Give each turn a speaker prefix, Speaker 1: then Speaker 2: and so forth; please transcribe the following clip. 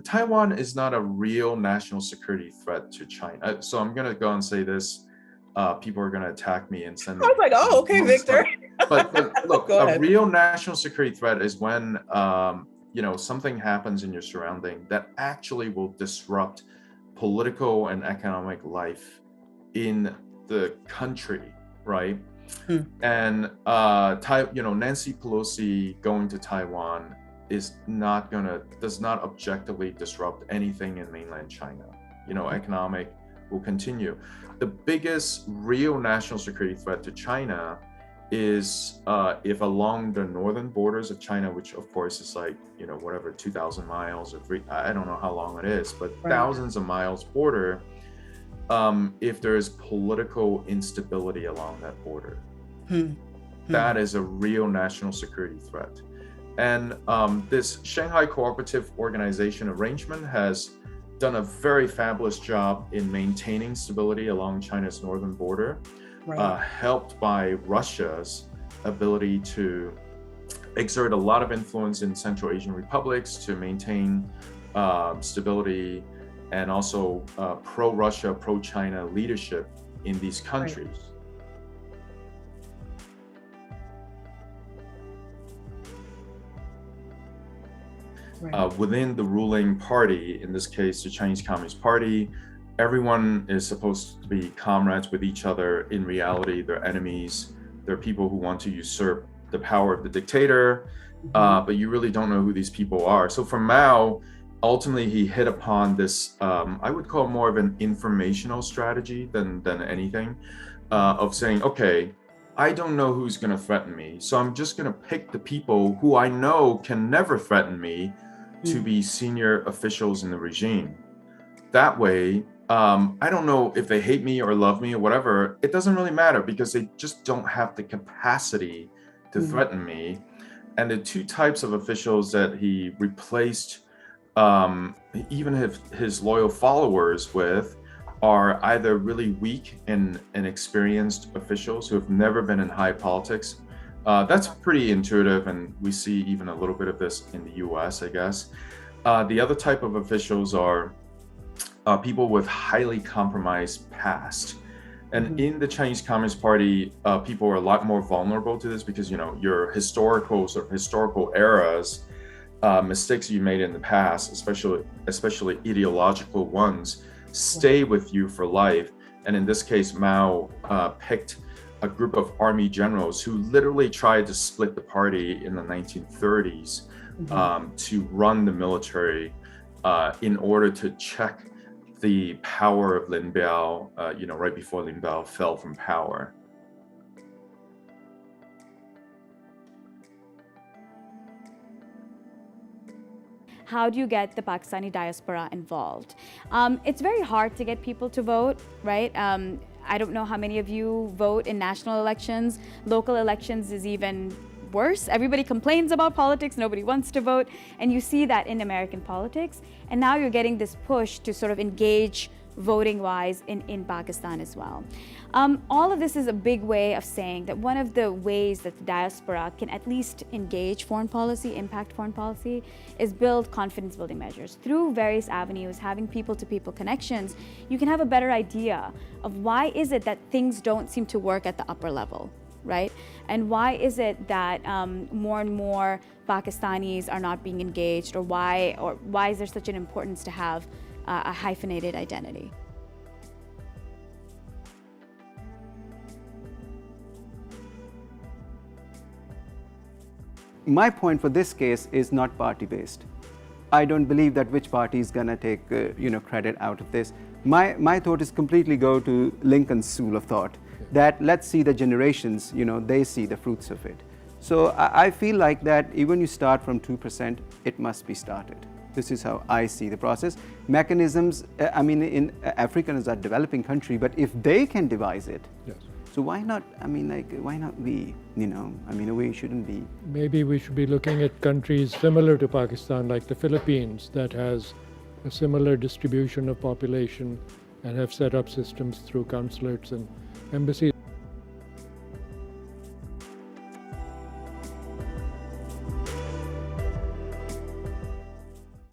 Speaker 1: Taiwan is not a real national security threat to China. So I'm going to go and say this. People are going to attack me and send me.
Speaker 2: I was like, oh, okay, Victor.
Speaker 1: But look,
Speaker 2: a
Speaker 1: real national security threat is when something happens in your surrounding that actually will disrupt political and economic life in the country, right? And Nancy Pelosi going to Taiwan does not objectively disrupt anything in mainland China. Economic will continue. The biggest real national security threat to China is if along the northern borders of China, which of course is like, 2,000 miles or I don't know how long it is, but thousands of miles border, if there's political instability along that border. That is a real national security threat. And this Shanghai Cooperative Organization arrangement has done a very fabulous job in maintaining stability along China's northern border, helped by Russia's ability to exert a lot of influence in Central Asian republics to maintain stability and also pro-Russia, pro-China leadership in these countries. Within the ruling party, in this case, the Chinese Communist Party, everyone is supposed to be comrades with each other. In reality, they're enemies. They're people who want to usurp the power of the dictator, but you really don't know who these people are. So for Mao, ultimately, he hit upon this, I would call more of an informational strategy than anything, of saying, okay, I don't know who's going to threaten me, so I'm just going to pick the people who I know can never threaten me to be senior officials in the regime. That way, I don't know if they hate me or love me or whatever. It doesn't really matter because they just don't have the capacity to threaten me. And the two types of officials that he replaced even his loyal followers with are either really weak and inexperienced officials who have never been in high politics. That's pretty intuitive, and we see even a little bit of this in the US, I guess. The other type of officials are people with highly compromised past. And in the Chinese Communist Party, people are a lot more vulnerable to this because, your historical eras, mistakes you made in the past, especially ideological ones, stay with you for life. And in this case, Mao picked a group of army generals who literally tried to split the party in the 1930s to run the military in order to check the power of Lin Biao, right before Lin Biao fell from power.
Speaker 3: How do you get the Pakistani diaspora involved? It's very hard to get people to vote, right? I don't know how many of you vote in national elections. Local elections is even worse. Everybody complains about politics, nobody wants to vote. And you see that in American politics. And now you're getting this push to sort of engage voting-wise in Pakistan as well. All of this is a big way of saying that one of the ways that the diaspora can at least engage foreign policy, impact foreign policy, is build confidence-building measures. Through various avenues, having people-to-people connections, you can have a better idea of why is it that things don't seem to work at the upper level, right? And why is it that more and more Pakistanis are not being engaged, or why is there such an importance to have a hyphenated identity?
Speaker 4: My point for this case is not party-based. I don't believe that which party is going to take credit out of this. My thought is completely go to Lincoln's school of thought, that let's see the generations, they see the fruits of it. So I feel like that even you start from 2%, it must be started. This is how I see the process. Mechanisms, in Africa is a developing country, but if they can devise it, yes. So why not, why not we, we shouldn't be.
Speaker 5: Maybe we should be looking at countries similar to Pakistan, like the Philippines, that has a similar distribution of population and have set up systems through consulates and embassies.